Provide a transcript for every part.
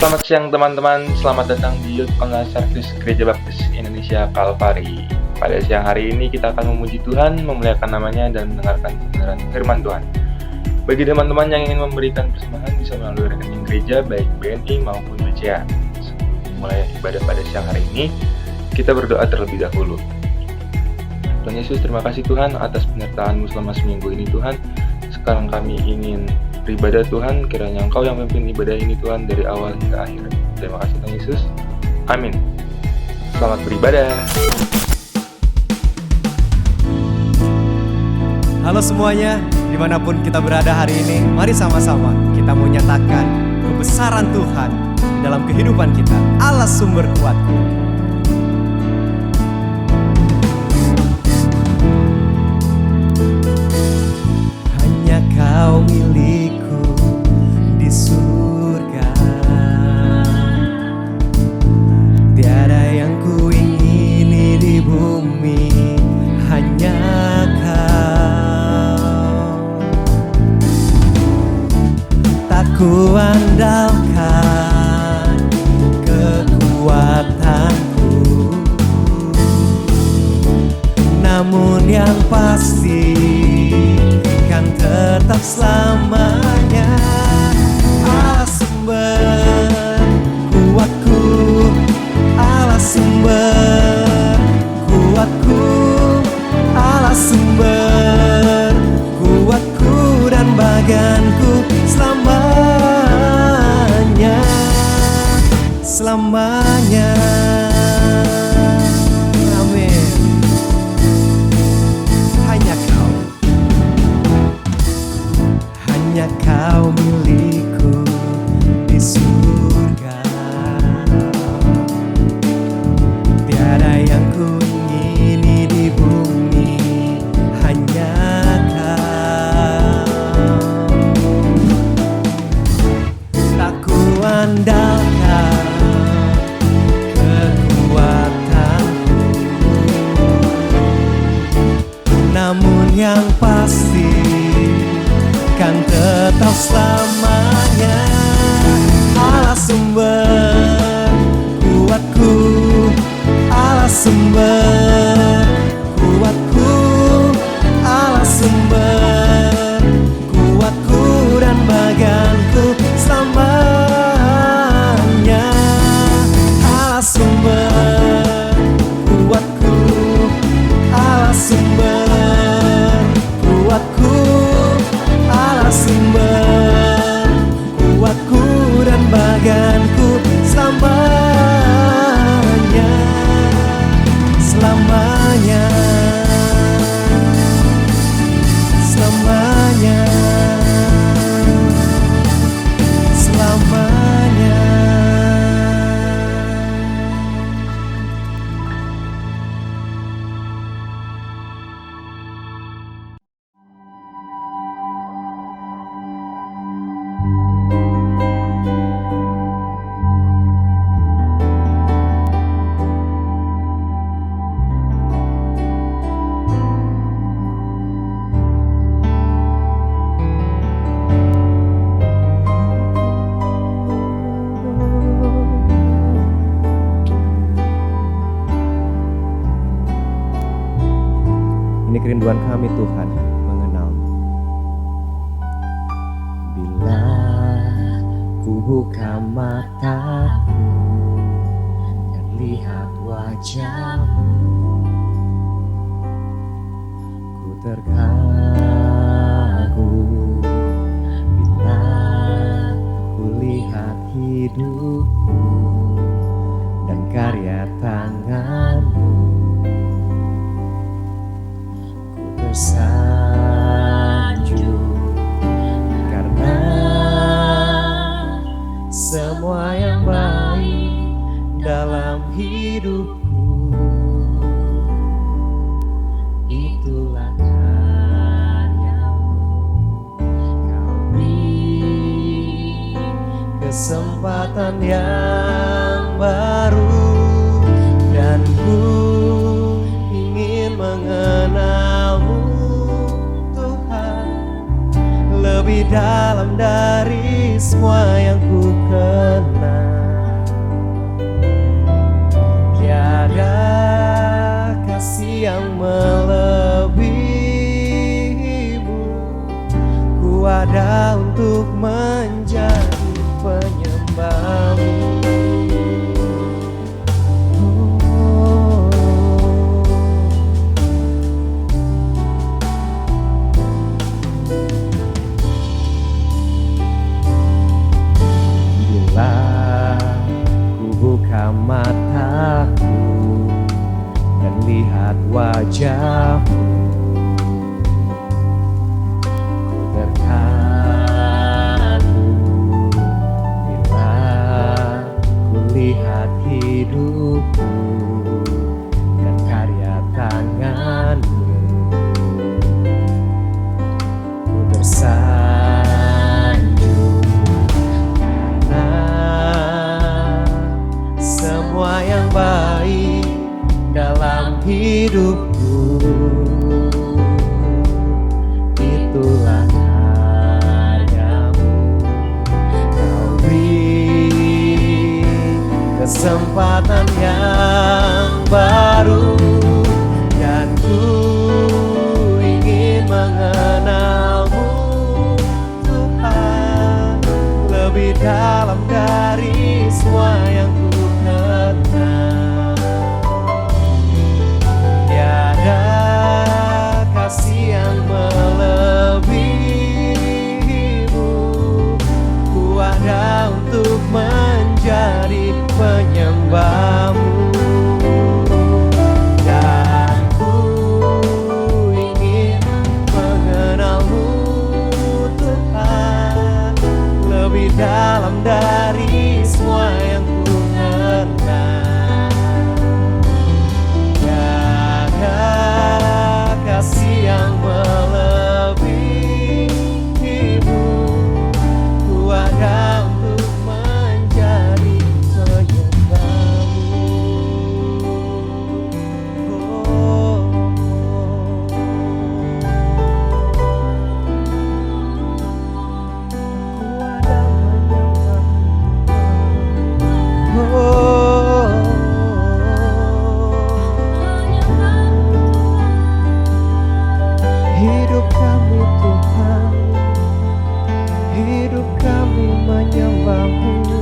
Selamat siang teman-teman, selamat datang di Youth Online Service Gereja Baptis Indonesia Kalvari. Pada siang hari ini kita akan memuji Tuhan, memuliakan namanya, dan mendengarkan kebenaran firman Tuhan. Bagi teman-teman yang ingin memberikan persembahan bisa melalui rekening gereja baik BNI maupun BCA. Mulai ibadah pada siang hari ini, kita berdoa terlebih dahulu. Tuhan Yesus, terima kasih Tuhan atas penyertaan-Mu selama seminggu ini Tuhan. Sekarang kami ingin beribadah Tuhan, kiranya Engkau yang memimpin ibadah ini Tuhan dari awal hingga akhir. Terima kasih Tuhan Yesus. Amin. Selamat beribadah. Halo semuanya, dimanapun kita berada hari ini, mari sama-sama kita mau nyatakan kebesaran Tuhan di dalam kehidupan kita. Allah sumber kuatku. Hanya Kau milikku di surga, tiada yang ku ingini di bumi, hanya Kau. Tak ku andalkan kekuatanku, namun yang pasti kan tetap selamanya Allah sumber kuatku, Allah sumber kuatku, Allah sumber kuatku dan baganku selamanya, selamanya. Amin. Hanya Kau, hanya Kau milikku di surga, tiada yang ku ingini di bumi, hanya Kau. Tak ku andalkan kekuatanku, namun yang pasti kan tetap selamanya Allah sumber kuatku, Allah sumber kuatku, Allah sumber kuatku dan baganku selamanya, Allah sumber kuatku, Allah sumber kuatku, Allah sumber kuatku dan baganku selamanya, selamanya, selamanya, selamanya. Ini kerinduan kami Tuhan, mengenal-Mu. Bila ku buka mataku dan lihat wajah-Mu, ku terkagum. Bila ku lihat hidup-Mu dan karya tangan-Mu, tersanjung karena semua yang baik dalam hidupku itulah karya-Mu. Kau beri kesempatan yang baru dan ku ingin mengenal-Mu Tuhan lebih dalam dari semua yang ku kenal. Hidup kami Tuhan, hidup kami menyembah-Mu.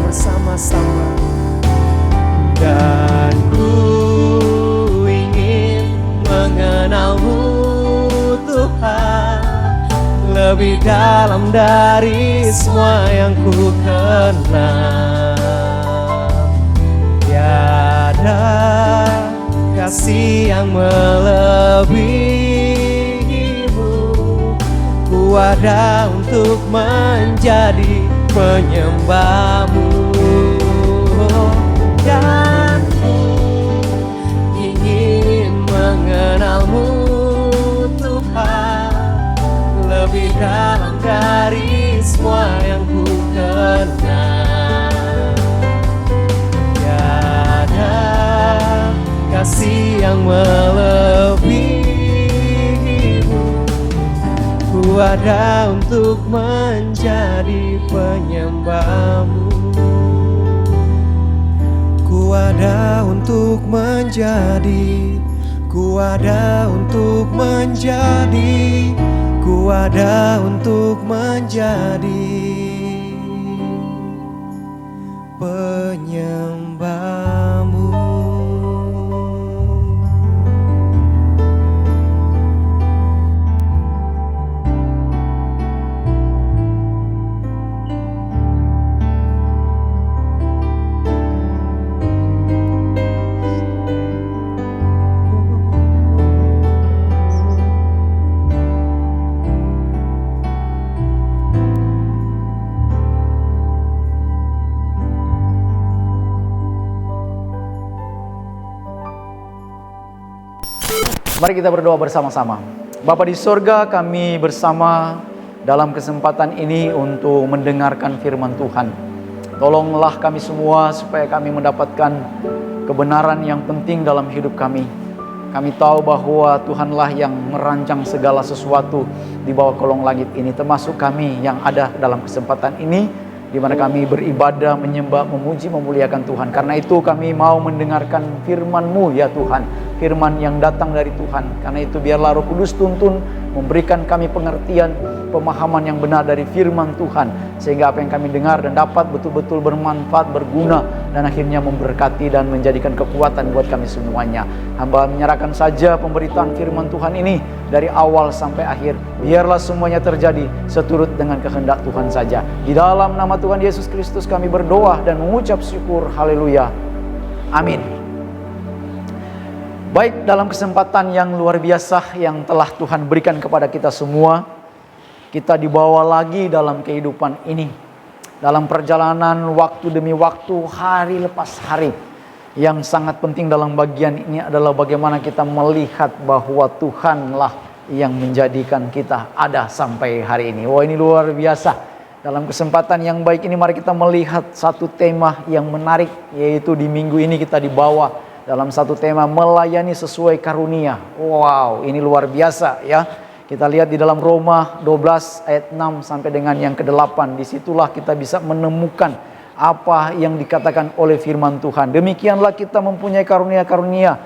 Bersama-sama, dan ku ingin mengenal-Mu Tuhan lebih dalam dari semua yang ku kenal. Tiada kasih yang melebihi-Mu, ku ada untuk menjadi penyembah-Mu, dan ku ingin mengenal-Mu Tuhan lebih dalam dari semua yang ku kenal. Tiada kasih yang melebihi-Mu, ku ada untuk menjadi penyembah-Mu. Ku ada untuk menjadi, ku ada untuk menjadi, ku ada untuk menjadi penyembah-Mu. Mari kita berdoa bersama-sama. Bapa di sorga, kami bersama dalam kesempatan ini untuk mendengarkan firman Tuhan. Tolonglah kami semua supaya kami mendapatkan kebenaran yang penting dalam hidup kami. Kami tahu bahwa Tuhanlah yang merancang segala sesuatu di bawah kolong langit ini, termasuk kami yang ada dalam kesempatan ini, di mana kami beribadah, menyembah, memuji, memuliakan Tuhan. Karena itu kami mau mendengarkan firman-Mu ya Tuhan, firman yang datang dari Tuhan. Karena itu biarlah Roh Kudus tuntun, memberikan kami pengertian, pemahaman yang benar dari firman Tuhan, sehingga apa yang kami dengar dan dapat betul-betul bermanfaat, berguna, dan akhirnya memberkati dan menjadikan kekuatan buat kami semuanya. Hamba menyerahkan saja pemberitaan firman Tuhan ini dari awal sampai akhir. Biarlah semuanya terjadi seturut dengan kehendak Tuhan saja. Di dalam nama Tuhan Yesus Kristus kami berdoa dan mengucap syukur. Haleluya. Amin. Baik, dalam kesempatan yang luar biasa yang telah Tuhan berikan kepada kita semua, kita dibawa lagi dalam kehidupan ini, dalam perjalanan waktu demi waktu, hari lepas hari. Yang sangat penting dalam bagian ini adalah bagaimana kita melihat bahwa Tuhanlah yang menjadikan kita ada sampai hari ini. Wah, ini luar biasa. Dalam kesempatan yang baik ini, mari kita melihat satu tema yang menarik, yaitu di minggu ini kita dibawa dalam satu tema melayani sesuai karunia. Wow, ini luar biasa ya. Kita lihat di dalam Roma 12 ayat 6 sampai dengan yang ke-8. Disitulah kita bisa menemukan apa yang dikatakan oleh firman Tuhan. Demikianlah kita mempunyai karunia-karunia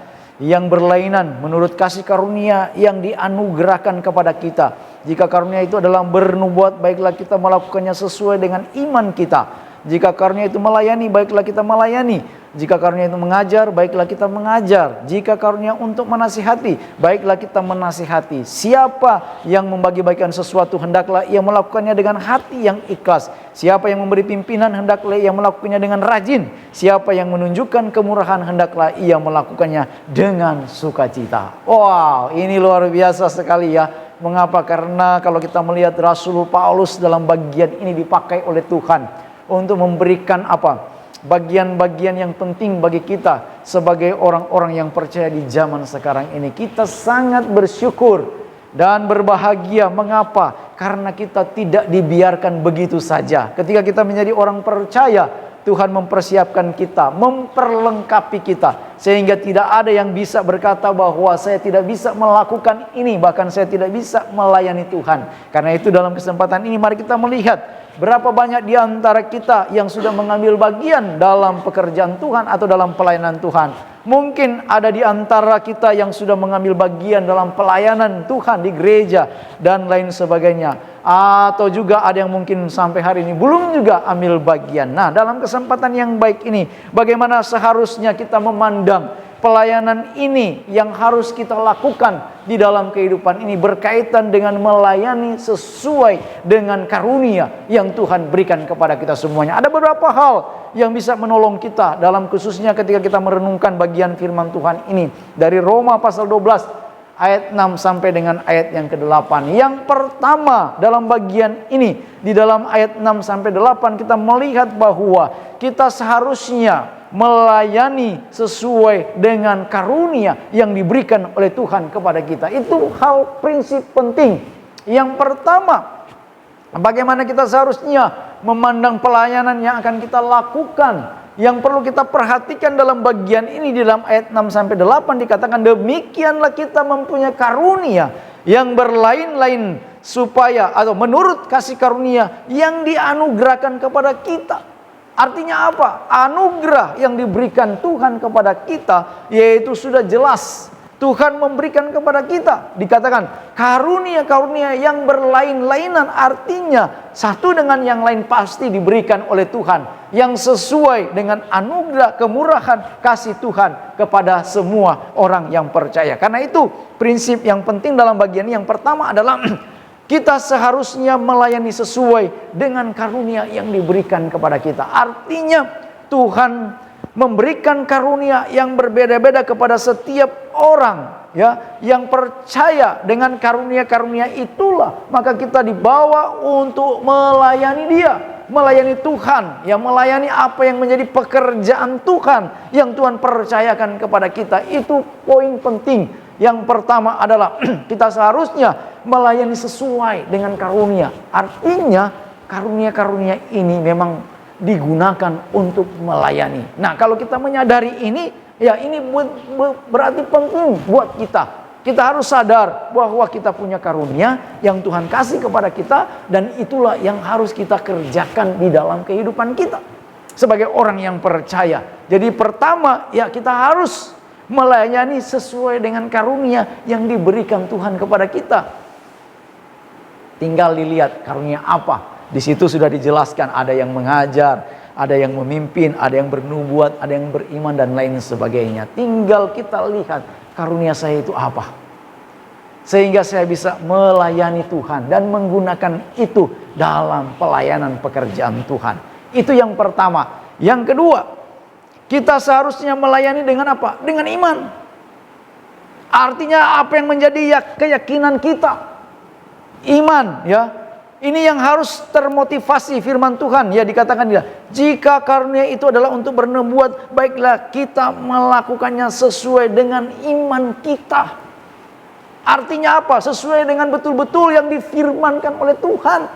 yang berlainan menurut kasih karunia yang dianugerahkan kepada kita. Jika karunia itu adalah bernubuat, baiklah kita melakukannya sesuai dengan iman kita. Jika karunia itu melayani, baiklah kita melayani. Jika karunia itu mengajar, baiklah kita mengajar. Jika karunia untuk menasihati, baiklah kita menasihati. Siapa yang membagi-bagikan sesuatu, hendaklah ia melakukannya dengan hati yang ikhlas. Siapa yang memberi pimpinan, hendaklah ia melakukannya dengan rajin. Siapa yang menunjukkan kemurahan, hendaklah ia melakukannya dengan sukacita. Wow, ini luar biasa sekali ya. Mengapa? Karena kalau kita melihat Rasul Paulus dalam bagian ini dipakai oleh Tuhan untuk memberikan apa? Bagian-bagian yang penting bagi kita sebagai orang-orang yang percaya di zaman sekarang ini. Kita sangat bersyukur dan berbahagia. Mengapa? karena kita tidak dibiarkan begitu saja. Ketika kita menjadi orang percaya, Tuhan mempersiapkan kita, memperlengkapi kita, sehingga tidak ada yang bisa berkata bahwa saya tidak bisa melakukan ini, bahkan saya tidak bisa melayani Tuhan. Karena itu dalam kesempatan ini mari kita melihat berapa banyak di antara kita yang sudah mengambil bagian dalam pekerjaan Tuhan atau dalam pelayanan Tuhan. Mungkin ada di antara kita yang sudah mengambil bagian dalam pelayanan Tuhan di gereja dan lain sebagainya. Atau juga ada yang mungkin sampai hari ini belum juga ambil bagian. Nah, dalam kesempatan yang baik ini, bagaimana seharusnya kita memandang pelayanan ini yang harus kita lakukan di dalam kehidupan ini berkaitan dengan melayani sesuai dengan karunia yang Tuhan berikan kepada kita semuanya. Ada beberapa hal yang bisa menolong kita dalam khususnya ketika kita merenungkan bagian firman Tuhan ini dari Roma pasal 12 ayat 6 sampai dengan ayat yang ke-8. Yang pertama dalam bagian ini, di dalam ayat 6 sampai 8 kita melihat bahwa kita seharusnya melayani sesuai dengan karunia yang diberikan oleh Tuhan kepada kita. Itu hal prinsip penting. Yang pertama, bagaimana kita seharusnya memandang pelayanan yang akan kita lakukan. Yang perlu kita perhatikan dalam bagian ini, di dalam ayat 6 sampai 8 dikatakan, demikianlah kita mempunyai karunia yang berlain-lain supaya atau menurut kasih karunia yang dianugerahkan kepada kita. Artinya apa? Anugerah yang diberikan Tuhan kepada kita, yaitu sudah jelas Tuhan memberikan kepada kita. Dikatakan karunia-karunia yang berlain-lainan, artinya satu dengan yang lain pasti diberikan oleh Tuhan, yang sesuai dengan anugerah kemurahan kasih Tuhan kepada semua orang yang percaya. Karena itu prinsip yang penting dalam bagian ini yang pertama adalah kita seharusnya melayani sesuai dengan karunia yang diberikan kepada kita. Artinya Tuhan memberikan karunia yang berbeda-beda kepada setiap orang, ya, yang percaya dengan karunia-karunia itulah maka kita dibawa untuk melayani Dia, melayani Tuhan, ya, melayani apa yang menjadi pekerjaan Tuhan yang Tuhan percayakan kepada kita. Itu poin penting. Yang pertama adalah kita seharusnya melayani sesuai dengan karunia. Artinya karunia-karunia ini memang digunakan untuk melayani. Nah, kalau kita menyadari ini, ya ini berarti penting buat kita. Kita harus sadar bahwa kita punya karunia yang Tuhan kasih kepada kita, dan itulah yang harus kita kerjakan di dalam kehidupan kita sebagai orang yang percaya. Jadi pertama, ya kita harus melayani sesuai dengan karunia yang diberikan Tuhan kepada kita. Tinggal dilihat karunia apa. Di situ sudah dijelaskan, ada yang mengajar, ada yang memimpin, ada yang bernubuat, ada yang beriman dan lain sebagainya. Tinggal kita lihat karunia saya itu apa, sehingga saya bisa melayani Tuhan dan menggunakan itu dalam pelayanan pekerjaan Tuhan. Itu yang pertama. Yang kedua, kita seharusnya melayani dengan apa? Dengan iman. Artinya apa yang menjadi keyakinan kita? Iman, ya. Ini yang harus termotivasi firman Tuhan, ya, dikatakan dia, jika karunia itu adalah untuk bernubuat, baiklah kita melakukannya sesuai dengan iman kita. Artinya apa? Sesuai dengan betul-betul yang difirmankan oleh Tuhan.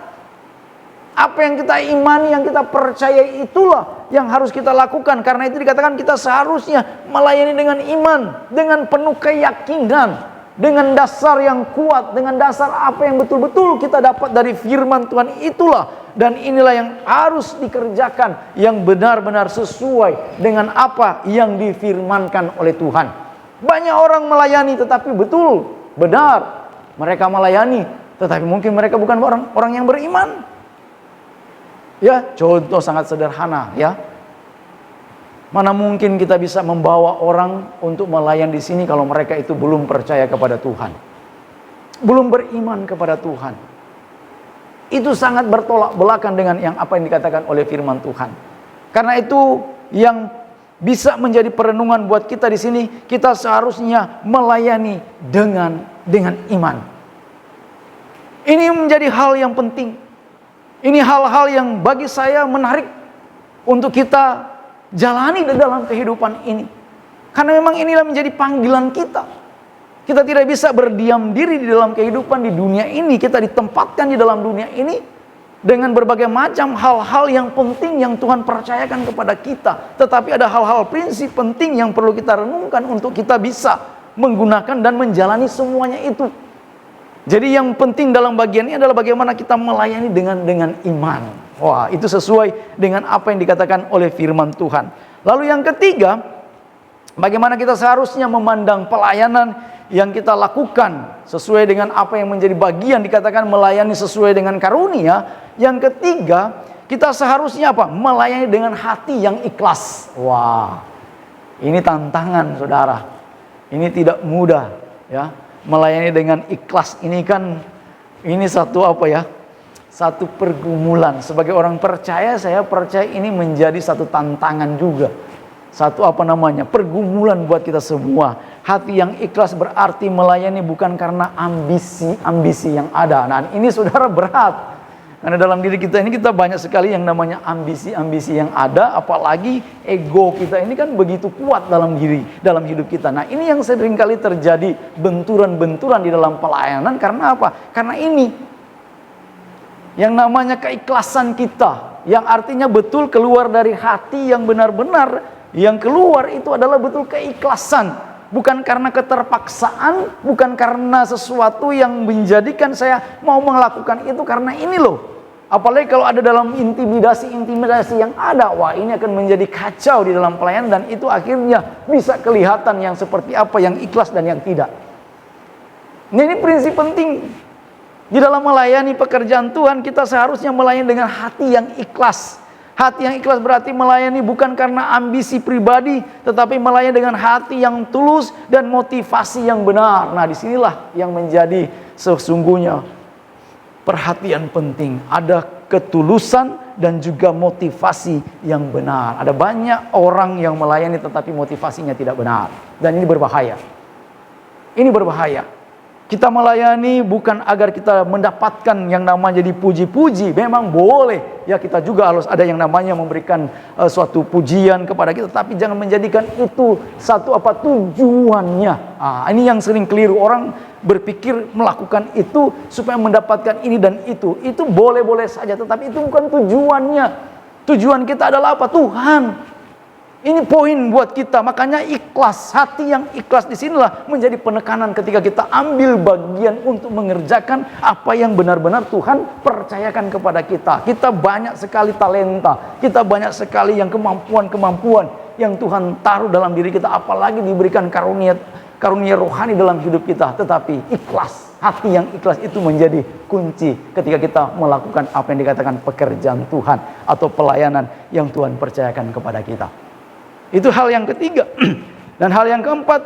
Apa yang kita imani, yang kita percaya, itulah yang harus kita lakukan. Karena itu dikatakan kita seharusnya melayani dengan iman, dengan penuh keyakinan, dengan dasar yang kuat, dengan dasar apa yang betul-betul kita dapat dari firman Tuhan itulah. Dan inilah yang harus dikerjakan, yang benar-benar sesuai dengan apa yang difirmankan oleh Tuhan. Banyak orang melayani tetapi betul, benar, mereka melayani, tetapi mungkin mereka bukan orang yang beriman. Ya, contoh sangat sederhana, ya. Mana mungkin kita bisa membawa orang untuk melayan di sini kalau mereka itu belum percaya kepada Tuhan, belum beriman kepada Tuhan. Itu sangat bertolak belakang dengan yang apa yang dikatakan oleh firman Tuhan. Karena itu yang bisa menjadi perenungan buat kita di sini, kita seharusnya melayani dengan iman. Ini menjadi hal yang penting. Ini hal-hal yang bagi saya menarik untuk kita jalani di dalam kehidupan ini. Karena memang inilah menjadi panggilan kita. Kita tidak bisa berdiam diri di dalam kehidupan di dunia ini. Kita ditempatkan di dalam dunia ini dengan berbagai macam hal-hal yang penting yang Tuhan percayakan kepada kita. Tetapi ada hal-hal prinsip penting yang perlu kita renungkan untuk kita bisa menggunakan dan menjalani semuanya itu. Jadi yang penting dalam bagian ini adalah bagaimana kita melayani dengan iman. Wah, itu sesuai dengan apa yang dikatakan oleh firman Tuhan. Lalu yang ketiga, bagaimana kita seharusnya memandang pelayanan yang kita lakukan sesuai dengan apa yang menjadi bagian dikatakan melayani sesuai dengan karunia. Yang ketiga, kita seharusnya apa? Melayani dengan hati yang ikhlas. Wah, ini tantangan saudara. Ini tidak mudah ya. Melayani dengan ikhlas ini kan ini satu apa ya? Satu pergumulan. Sebagai orang percaya, saya percaya ini menjadi satu tantangan juga. Satu pergumulan buat kita semua. Hati yang ikhlas berarti melayani bukan karena ambisi yang ada. Nah, ini saudara berat. Karena dalam diri kita ini kita banyak sekali yang namanya ambisi yang ada. Apalagi ego kita ini kan begitu kuat dalam hidup kita. Nah, ini yang seringkali terjadi benturan-benturan di dalam pelayanan. Karena apa? Karena ini yang namanya keikhlasan kita. Yang artinya betul keluar dari hati yang benar-benar. Yang keluar itu adalah betul keikhlasan. Bukan karena keterpaksaan, bukan karena sesuatu yang menjadikan saya mau melakukan itu karena ini loh. Apalagi kalau ada dalam intimidasi yang ada, wah ini akan menjadi kacau di dalam pelayanan dan itu akhirnya bisa kelihatan yang seperti apa, yang ikhlas dan yang tidak. Nah, ini prinsip penting. Di dalam melayani pekerjaan Tuhan, kita seharusnya melayani dengan hati yang ikhlas. Hati yang ikhlas berarti melayani bukan karena ambisi pribadi, tetapi melayani dengan hati yang tulus dan motivasi yang benar. Nah, disinilah yang menjadi sesungguhnya perhatian penting. Ada ketulusan dan juga motivasi yang benar. Ada banyak orang yang melayani tetapi motivasinya tidak benar. Dan ini berbahaya. Ini berbahaya. Kita melayani bukan agar kita mendapatkan yang namanya dipuji-puji. Memang boleh. Ya, kita juga harus ada yang namanya memberikan suatu pujian kepada kita. Tapi jangan menjadikan itu satu tujuannya. Ini yang sering keliru. Orang berpikir melakukan itu supaya mendapatkan ini dan itu. Itu boleh-boleh saja. Tetapi itu bukan tujuannya. Tujuan kita adalah apa? Tuhan. Ini poin buat kita, makanya ikhlas, hati yang ikhlas disinilah menjadi penekanan ketika kita ambil bagian untuk mengerjakan apa yang benar-benar Tuhan percayakan kepada kita. Kita banyak sekali talenta, kita banyak sekali yang kemampuan yang Tuhan taruh dalam diri kita, apalagi diberikan karunia rohani dalam hidup kita. Tetapi ikhlas, hati yang ikhlas itu menjadi kunci ketika kita melakukan apa yang dikatakan pekerjaan Tuhan atau pelayanan yang Tuhan percayakan kepada kita. Itu hal yang ketiga. Dan hal yang keempat,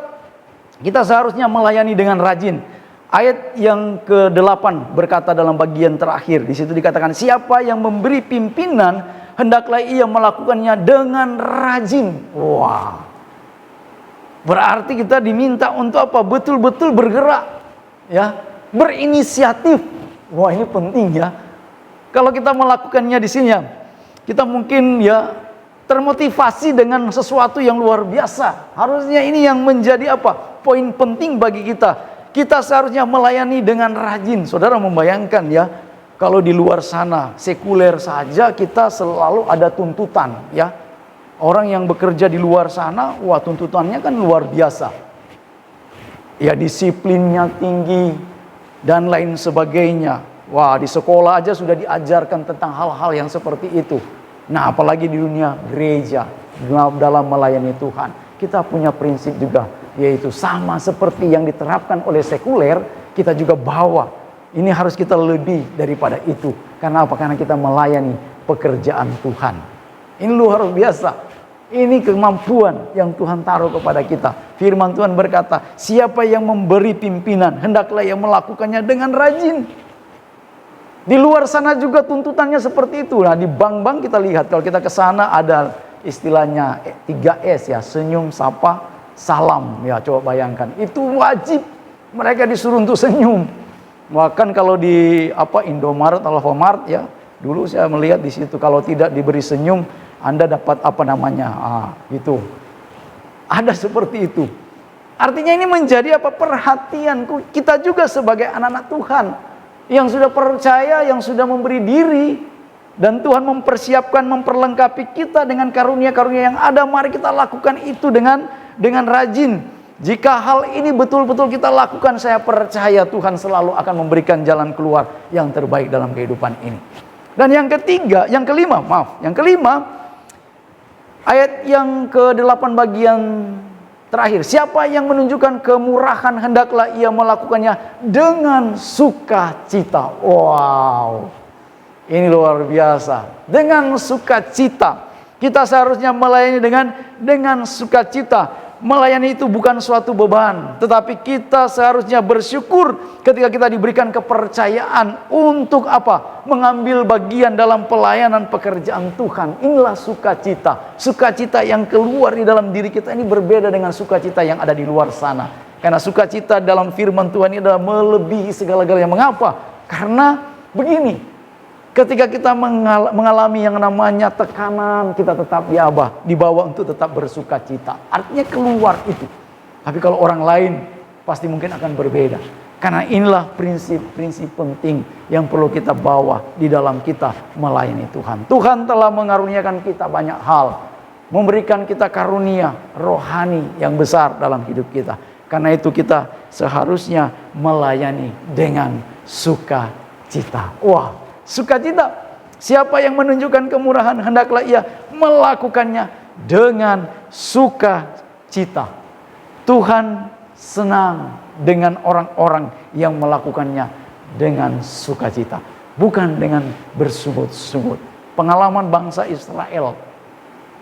kita seharusnya melayani dengan rajin. Ayat yang ke-8 berkata dalam bagian terakhir, di situ dikatakan, siapa yang memberi pimpinan, hendaklah ia melakukannya dengan rajin. Wah. Berarti kita diminta untuk apa? Betul-betul bergerak, ya, berinisiatif. Wah, ini penting ya. Kalau kita melakukannya di sini ya, kita mungkin ya termotivasi dengan sesuatu yang luar biasa. Harusnya ini yang menjadi apa? Poin penting bagi kita. Kita seharusnya melayani dengan rajin. Saudara membayangkan ya, kalau di luar sana sekuler saja kita selalu ada tuntutan ya. Orang yang bekerja di luar sana, wah tuntutannya kan luar biasa. Ya, disiplinnya tinggi dan lain sebagainya. Wah, di sekolah aja sudah diajarkan tentang hal-hal yang seperti itu. Nah, apalagi di dunia gereja, dalam melayani Tuhan, kita punya prinsip juga, yaitu sama seperti yang diterapkan oleh sekuler, kita juga bawa. Ini harus kita lebih daripada itu. Karena apa? Karena kita melayani pekerjaan Tuhan. Ini luar biasa. Ini kemampuan yang Tuhan taruh kepada kita. Firman Tuhan berkata, siapa yang memberi pimpinan, hendaklah ia melakukannya dengan rajin. Di luar sana juga tuntutannya seperti itu. Nah, di bank-bank kita lihat, kalau kita ke sana ada istilahnya 3S ya, senyum, sapa, salam. Ya, coba bayangkan. Itu wajib. Mereka disuruh untuk senyum. Bahkan kalau di Indomaret, Alfamart ya, dulu saya melihat di situ kalau tidak diberi senyum, Anda dapat gitu. Ada seperti itu. Artinya ini menjadi apa? Perhatian kita juga sebagai anak-anak Tuhan yang sudah percaya, yang sudah memberi diri, dan Tuhan mempersiapkan, memperlengkapi kita dengan karunia-karunia yang ada. Mari kita lakukan itu dengan rajin. Jika hal ini betul-betul kita lakukan, saya percaya Tuhan selalu akan memberikan jalan keluar yang terbaik dalam kehidupan ini. Dan yang kelima, ayat yang ke-8 bagian terakhir. Siapa yang menunjukkan kemurahan, hendaklah ia melakukannya dengan sukacita. Wow, ini luar biasa. Dengan sukacita. Kita seharusnya melayani dengan sukacita. Melayani itu bukan suatu beban, tetapi kita seharusnya bersyukur ketika kita diberikan kepercayaan untuk apa? Mengambil bagian dalam pelayanan pekerjaan Tuhan. Inilah sukacita. Sukacita yang keluar di dalam diri kita ini berbeda dengan sukacita yang ada di luar sana. Karena sukacita dalam firman Tuhan ini adalah melebihi segala-galanya. Mengapa? Karena begini. Ketika kita mengalami yang namanya tekanan, kita tetap dibawa untuk tetap bersukacita. Artinya keluar itu. Tapi kalau orang lain pasti mungkin akan berbeda. Karena inilah prinsip-prinsip penting yang perlu kita bawa di dalam kita melayani Tuhan. Tuhan telah mengaruniakan kita banyak hal. Memberikan kita karunia rohani yang besar dalam hidup kita. Karena itu kita seharusnya melayani dengan sukacita. Wah, sukacita. Siapa yang menunjukkan kemurahan, hendaklah ia melakukannya dengan sukacita. Tuhan senang dengan orang-orang yang melakukannya dengan sukacita, bukan dengan bersungut-sungut. Pengalaman bangsa Israel,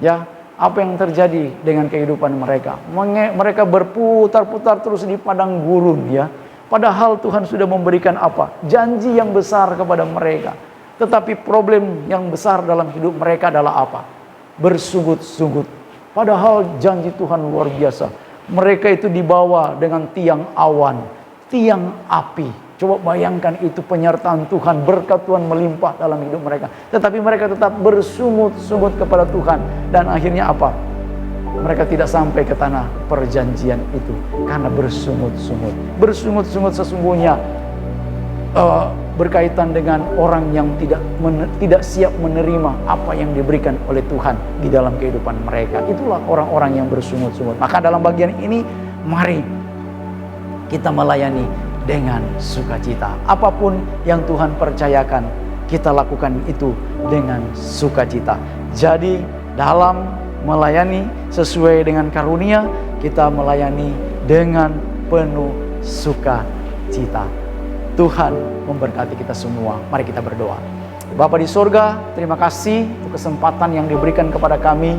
ya, apa yang terjadi dengan kehidupan mereka? Mereka berputar-putar terus di padang gurun, ya. Padahal Tuhan sudah memberikan apa? Janji yang besar kepada mereka. Tetapi problem yang besar dalam hidup mereka adalah apa? Bersungut-sungut. Padahal janji Tuhan luar biasa. Mereka itu dibawa dengan tiang awan, tiang api. Coba bayangkan itu penyertaan Tuhan, berkat Tuhan melimpah dalam hidup mereka. Tetapi mereka tetap bersungut-sungut kepada Tuhan. Dan akhirnya apa? Mereka tidak sampai ke tanah perjanjian itu karena bersungut-sungut. Bersungut-sungut sesungguhnya berkaitan dengan orang yang tidak siap menerima apa yang diberikan oleh Tuhan di dalam kehidupan mereka. Itulah orang-orang yang bersungut-sungut. Maka dalam bagian ini, mari kita melayani dengan sukacita. Apapun yang Tuhan percayakan, kita lakukan itu dengan sukacita. Jadi dalam melayani sesuai dengan karunia, kita melayani dengan penuh sukacita. Tuhan memberkati kita semua. Mari kita berdoa. Bapa di sorga, terima kasih untuk kesempatan yang diberikan kepada kami.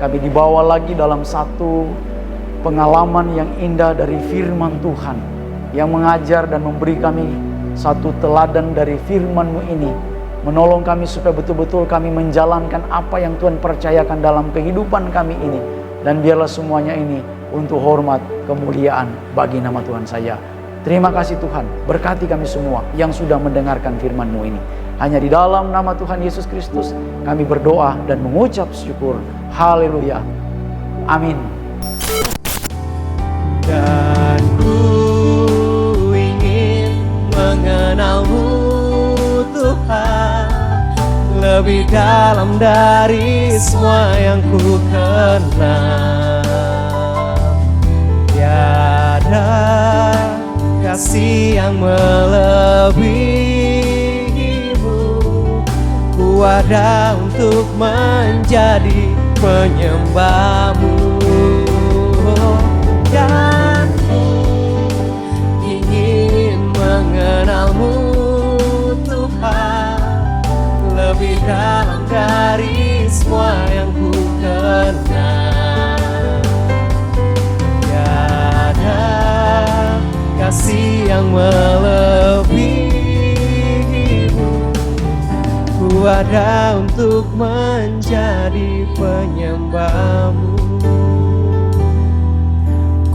Kami dibawa lagi dalam satu pengalaman yang indah dari firman Tuhan, yang mengajar dan memberi kami satu teladan dari firman-Mu ini, menolong kami supaya betul-betul kami menjalankan apa yang Tuhan percayakan dalam kehidupan kami ini. Dan biarlah semuanya ini untuk hormat kemuliaan bagi nama Tuhan saja. Terima kasih Tuhan, berkati kami semua yang sudah mendengarkan firman-Mu ini. Hanya di dalam nama Tuhan Yesus Kristus kami berdoa dan mengucap syukur. Haleluya. Amin. Dan ku ingin mengenal-Mu Tuhan, lebih dalam dari semua yang ku kenal. Tiada kasih yang melebihi-Mu, ku ada untuk menjadi penyembah-Mu. Dan ku ingin mengenal-Mu Tuhan, lebih dalam dari semua yang ku kenal. Tiada kasih yang melebihi-Mu, ku ada untuk menjadi penyembah-Mu.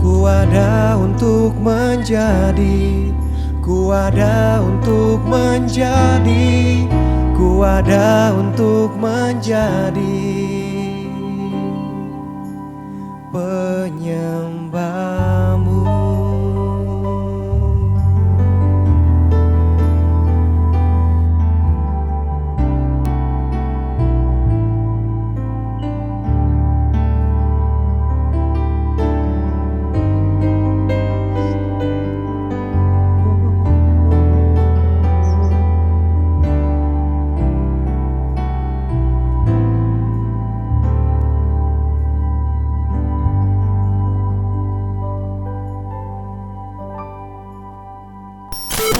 Ku ada untuk menjadi, ku ada untuk menjadi, ku ada untuk menjadi penyembah-Mu.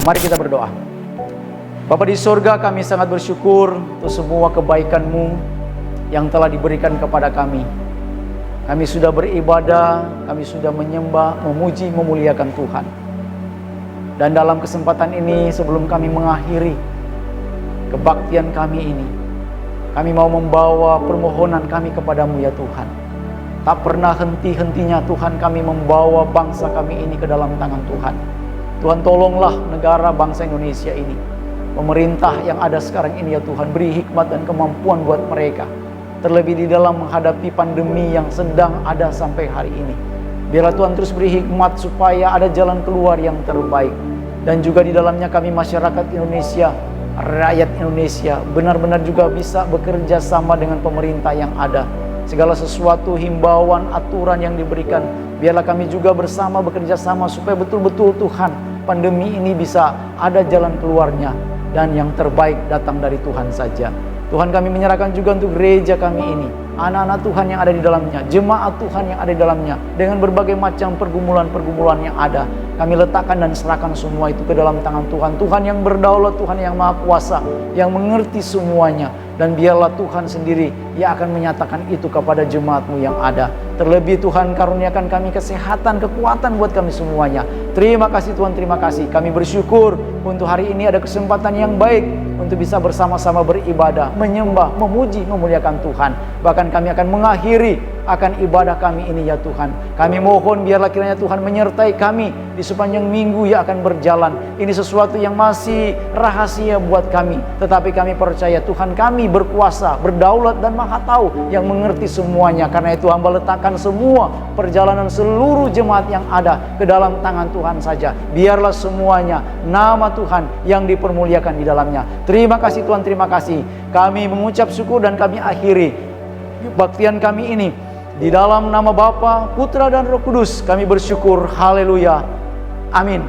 Mari kita berdoa. Bapa di surga, kami sangat bersyukur untuk semua kebaikan-Mu yang telah diberikan kepada kami. Kami sudah beribadah, kami sudah menyembah, memuji, memuliakan Tuhan. Dan dalam kesempatan ini, sebelum kami mengakhiri kebaktian kami ini, kami mau membawa permohonan kami kepadamu ya Tuhan. Tak pernah henti-hentinya Tuhan kami membawa bangsa kami ini ke dalam tangan Tuhan. Tuhan, tolonglah negara bangsa Indonesia ini. Pemerintah yang ada sekarang ini ya Tuhan, beri hikmat dan kemampuan buat mereka. Terlebih di dalam menghadapi pandemi yang sedang ada sampai hari ini. Biarlah Tuhan terus beri hikmat supaya ada jalan keluar yang terbaik. Dan juga di dalamnya kami masyarakat Indonesia, rakyat Indonesia benar-benar juga bisa bekerja sama dengan pemerintah yang ada. Segala sesuatu, himbauan, aturan yang diberikan, biarlah kami juga bersama bekerja sama supaya betul-betul Tuhan, pandemi ini bisa ada jalan keluarnya. Dan yang terbaik datang dari Tuhan saja. Tuhan, kami menyerahkan juga untuk gereja kami ini, anak-anak Tuhan yang ada di dalamnya, jemaat Tuhan yang ada di dalamnya, dengan berbagai macam pergumulan-pergumulan yang ada. Kami letakkan dan serahkan semua itu ke dalam tangan Tuhan. Tuhan yang berdaulat, Tuhan yang maha kuasa, yang mengerti semuanya. Dan biarlah Tuhan sendiri yang akan menyatakan itu kepada jemaat-Mu yang ada. Terlebih Tuhan, karuniakan kami kesehatan, kekuatan buat kami semuanya. Terima kasih Tuhan, terima kasih. Kami bersyukur untuk hari ini ada kesempatan yang baik untuk bisa bersama-sama beribadah, menyembah, memuji, memuliakan Tuhan. Bahkan kami akan mengakhiri akan ibadah kami ini ya Tuhan. Kami mohon biarlah kiranya Tuhan menyertai kami di sepanjang minggu yang akan berjalan. Ini sesuatu yang masih rahasia buat kami. Tetapi kami percaya Tuhan kami berkuasa, berdaulat dan maha tahu, yang mengerti semuanya. Karena itu hamba letakkan semua perjalanan seluruh jemaat yang ada ke dalam tangan Tuhan saja. Biarlah semuanya nama Tuhan yang dipermuliakan di dalamnya. Terima kasih Tuhan, terima kasih. Kami mengucap syukur dan kami akhiri kebaktian kami ini di dalam nama Bapa, Putra dan Roh Kudus. Kami bersyukur. Haleluya. Amin.